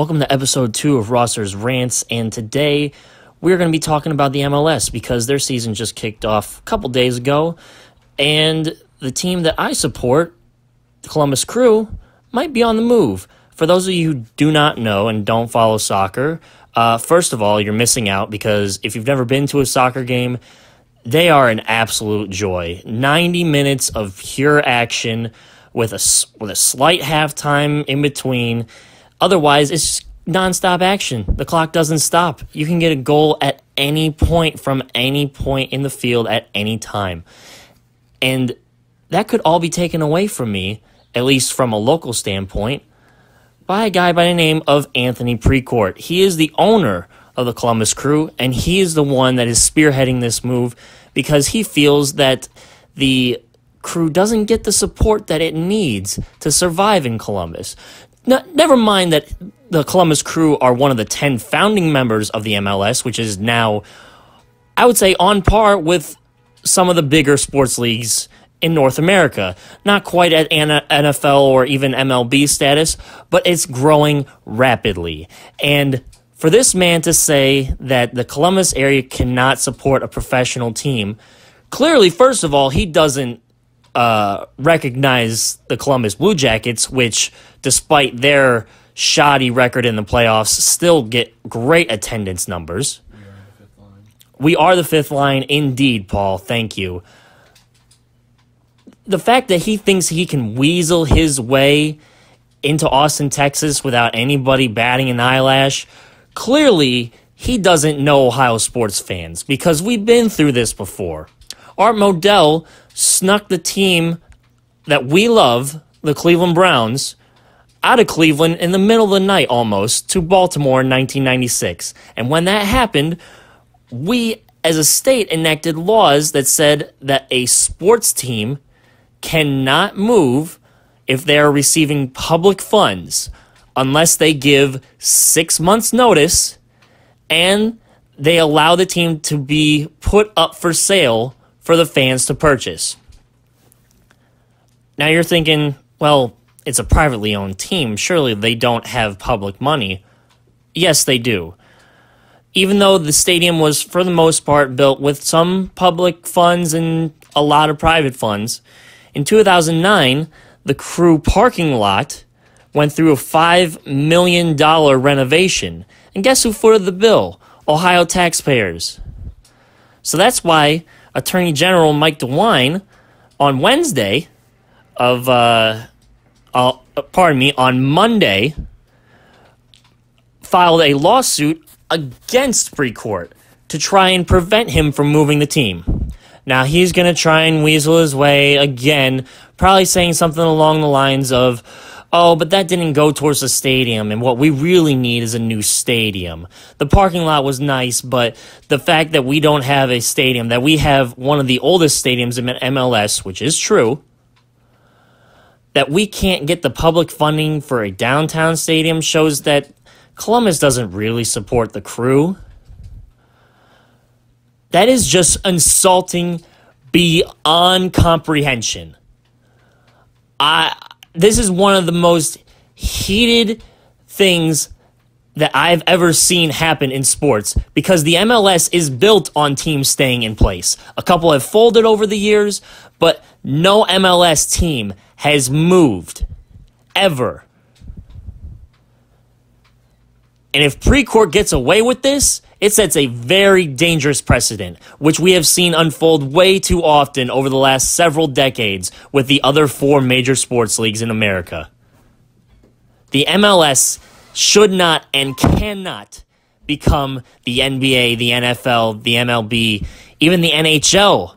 Welcome to episode 2 of Roster's Rants, and today we're going to be talking about the MLS because their season just kicked off a couple days ago, and the team that I support, the Columbus Crew, might be on the move. For those of you who do not know and don't follow soccer, first of all, you're missing out because if you've never been to a soccer game, they are an absolute joy. 90 minutes of pure action with a slight halftime in between. Otherwise, it's nonstop action. The clock doesn't stop. You can get a goal at any point from any point in the field at any time. And that could all be taken away from me, at least from a local standpoint, by a guy by the name of Anthony Precourt. He is the owner of the Columbus Crew, and he is the one that is spearheading this move because he feels that the Crew doesn't get the support that it needs to survive in Columbus. Never mind that the Columbus Crew are one of the 10 founding members of the MLS, which is now, I would say, on par with some of the bigger sports leagues in North America. Not quite at NFL or even MLB status, but it's growing rapidly. And for this man to say that the Columbus area cannot support a professional team, clearly, first of all, he doesn't recognize the Columbus Blue Jackets, which, despite their shoddy record in the playoffs, still get great attendance numbers. We are the fifth line, indeed, Paul. Thank you. The fact that he thinks he can weasel his way into Austin, Texas without anybody batting an eyelash, clearly he doesn't know Ohio sports fans, because we've been through this before. Art Modell snuck the team that we love, the Cleveland Browns, out of Cleveland in the middle of the night almost to Baltimore in 1996. And when that happened, we as a state enacted laws that said that a sports team cannot move if they are receiving public funds unless they give 6 months notice and they allow the team to be put up for sale for the fans to purchase. Now you're thinking, well, it's a privately owned team. Surely they don't have public money. Yes, they do. Even though the stadium was, for the most part, built with some public funds and a lot of private funds, in 2009, the Crew parking lot went through a $5 million renovation. And guess who footed the bill? Ohio taxpayers. So that's why Attorney General Mike DeWine on on Monday, filed a lawsuit against Precourt to try and prevent him from moving the team. Now, he's going to try and weasel his way again, probably saying something along the lines of, oh, but that didn't go towards the stadium, and what we really need is a new stadium. The parking lot was nice, but the fact that we don't have a stadium, that we have one of the oldest stadiums in MLS, which is true, that we can't get the public funding for a downtown stadium shows that Columbus doesn't really support the Crew. That is just insulting beyond comprehension. This is one of the most heated things that I've ever seen happen in sports because the MLS is built on teams staying in place. A couple have folded over the years, but no MLS team has moved, ever. And if Precourt gets away with this, it sets a very dangerous precedent, which we have seen unfold way too often over the last several decades with the other 4 major sports leagues in America. The MLS should not and cannot become the NBA, the NFL, the MLB, even the NHL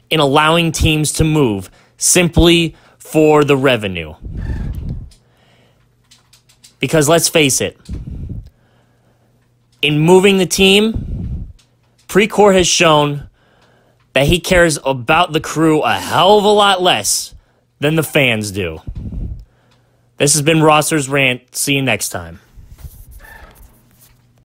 in allowing teams to move simply for the revenue. Because let's face it, in moving the team, Precourt has shown that he cares about the Crew a hell of a lot less than the fans do. This has been Roster's Rant. See you next time.